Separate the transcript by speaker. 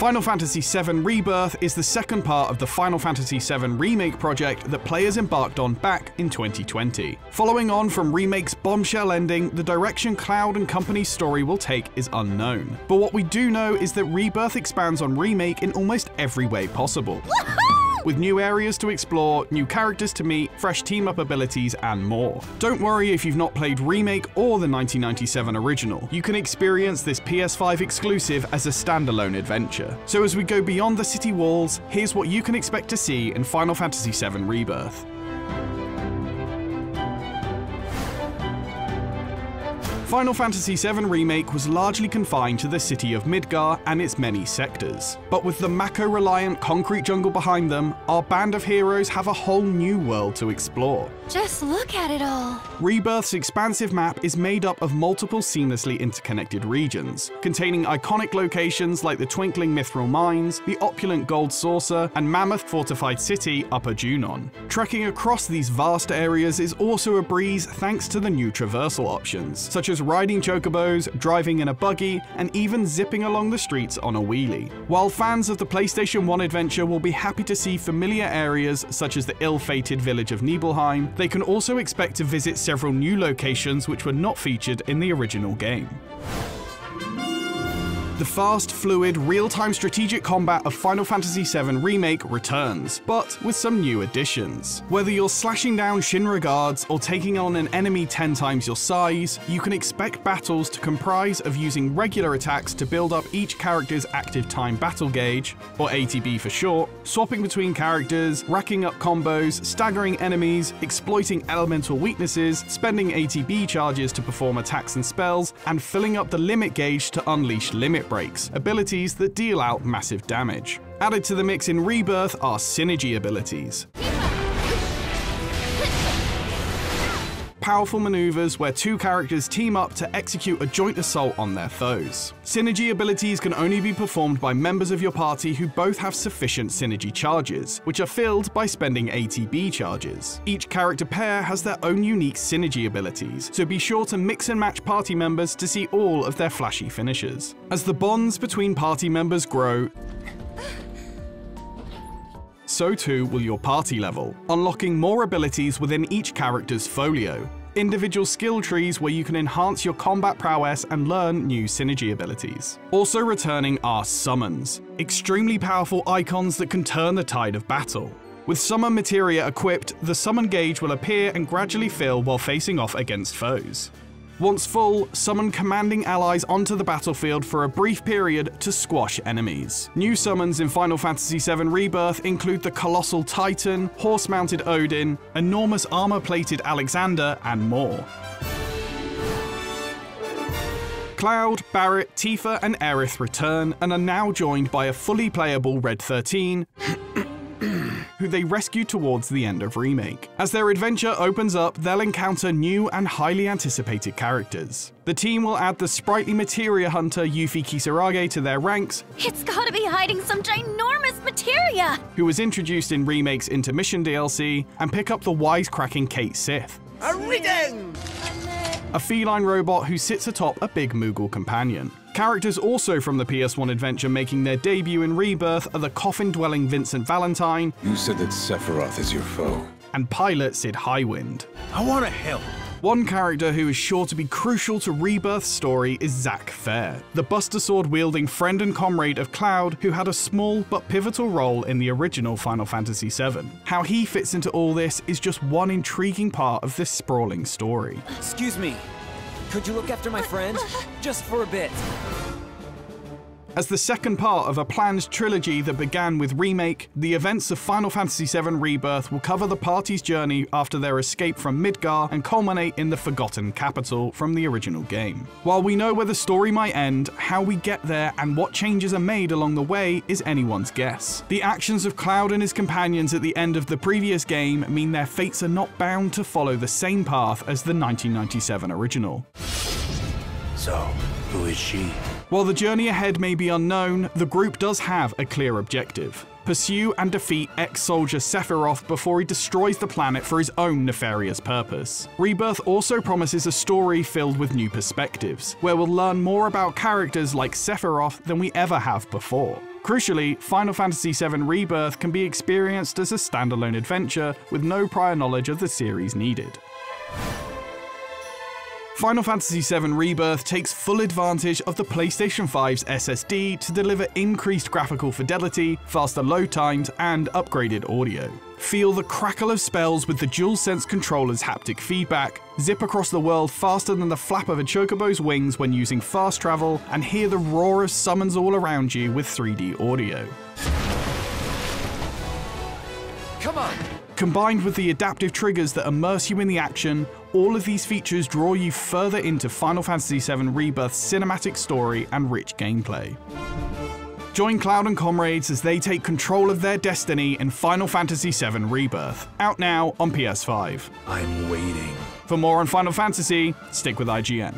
Speaker 1: Final Fantasy VII Rebirth is the second part of the Final Fantasy VII Remake project that players embarked on back in 2020. Following on from Remake's bombshell ending, the direction Cloud and company's story will take is unknown. But what we do know is that Rebirth expands on Remake in almost every way possible. With new areas to explore, new characters to meet, fresh team-up abilities, and more. Don't worry if you've not played Remake or the 1997 original. You can experience this PS5 exclusive as a standalone adventure. So as we go beyond the city walls, here's what you can expect to see in Final Fantasy VII Rebirth. Final Fantasy VII Remake was largely confined to the city of Midgar and its many sectors. But with the Mako-reliant concrete jungle behind them, our band of heroes have a whole new world to explore.
Speaker 2: Just look at it all.
Speaker 1: Rebirth's expansive map is made up of multiple seamlessly interconnected regions, containing iconic locations like the twinkling Mithril Mines, the opulent Gold Saucer, and mammoth fortified city Upper Junon. Trekking across these vast areas is also a breeze thanks to the new traversal options, such as riding chocobos, driving in a buggy, and even zipping along the streets on a wheelie. While fans of the PlayStation 1 adventure will be happy to see familiar areas such as the ill-fated village of Nibelheim, they can also expect to visit several new locations which were not featured in the original game. The fast, fluid, real-time strategic combat of Final Fantasy VII Remake returns, but with some new additions. Whether you're slashing down Shinra guards or taking on an enemy 10 times your size, you can expect battles to comprise of using regular attacks to build up each character's active time battle gauge, or ATB for short, swapping between characters, racking up combos, staggering enemies, exploiting elemental weaknesses, spending ATB charges to perform attacks and spells, and filling up the limit gauge to unleash limit breaks, abilities that deal out massive damage. Added to the mix in Rebirth are synergy abilities. Powerful maneuvers where two characters team up to execute a joint assault on their foes. Synergy abilities can only be performed by members of your party who both have sufficient synergy charges, which are filled by spending ATB charges. Each character pair has their own unique synergy abilities, so be sure to mix and match party members to see all of their flashy finishes. As the bonds between party members grow, so too will your party level, unlocking more abilities within each character's folio. Individual skill trees where you can enhance your combat prowess and learn new synergy abilities. Also returning are summons, extremely powerful icons that can turn the tide of battle. With summon materia equipped, the summon gauge will appear and gradually fill while facing off against foes. Once full, summon commanding allies onto the battlefield for a brief period to squash enemies. New summons in Final Fantasy VII Rebirth include the Colossal Titan, Horse-Mounted Odin, enormous armor-plated Alexander, and more. Cloud, Barret, Tifa, and Aerith return and are now joined by a fully playable Red 13, who they rescue towards the end of Remake. As their adventure opens up, they'll encounter new and highly anticipated characters. The team will add the sprightly materia hunter Yuffie Kisarage to their ranks.
Speaker 2: It's gotta be hiding some ginormous materia!
Speaker 1: Who was introduced in Remake's Intermission DLC, and pick up the wisecracking Kate Sith. A feline robot who sits atop a big Moogle companion. Characters also from the PS1 adventure making their debut in Rebirth are the coffin-dwelling Vincent Valentine.
Speaker 3: You said that Sephiroth is your foe.
Speaker 1: And pilot Sid Highwind.
Speaker 3: I want to help.
Speaker 1: One character who is sure to be crucial to Rebirth's story is Zack Fair, the Buster Sword-wielding friend and comrade of Cloud who had a small but pivotal role in the original Final Fantasy VII. How he fits into all this is just one intriguing part of this sprawling story.
Speaker 4: Excuse me, could you look after my friend? Just for a bit.
Speaker 1: As the second part of a planned trilogy that began with Remake, the events of Final Fantasy VII Rebirth will cover the party's journey after their escape from Midgar and culminate in the Forgotten Capital from the original game. While we know where the story might end, how we get there and what changes are made along the way is anyone's guess. The actions of Cloud and his companions at the end of the previous game mean their fates are not bound to follow the same path as the 1997 original.
Speaker 3: So, who is she?
Speaker 1: While the journey ahead may be unknown, the group does have a clear objective. Pursue and defeat ex-soldier Sephiroth before he destroys the planet for his own nefarious purpose. Rebirth also promises a story filled with new perspectives, where we'll learn more about characters like Sephiroth than we ever have before. Crucially, Final Fantasy VII Rebirth can be experienced as a standalone adventure with no prior knowledge of the series needed. Final Fantasy VII Rebirth takes full advantage of the PlayStation 5's SSD to deliver increased graphical fidelity, faster load times, and upgraded audio. Feel the crackle of spells with the DualSense controller's haptic feedback, zip across the world faster than the flap of a chocobo's wings when using fast travel, and hear the roar of summons all around you with 3D audio.
Speaker 4: Come on!
Speaker 1: Combined with the adaptive triggers that immerse you in the action, all of these features draw you further into Final Fantasy VII Rebirth's cinematic story and rich gameplay. Join Cloud and comrades as they take control of their destiny in Final Fantasy VII Rebirth, out now on PS5.
Speaker 3: I'm waiting.
Speaker 1: For more on Final Fantasy, stick with IGN.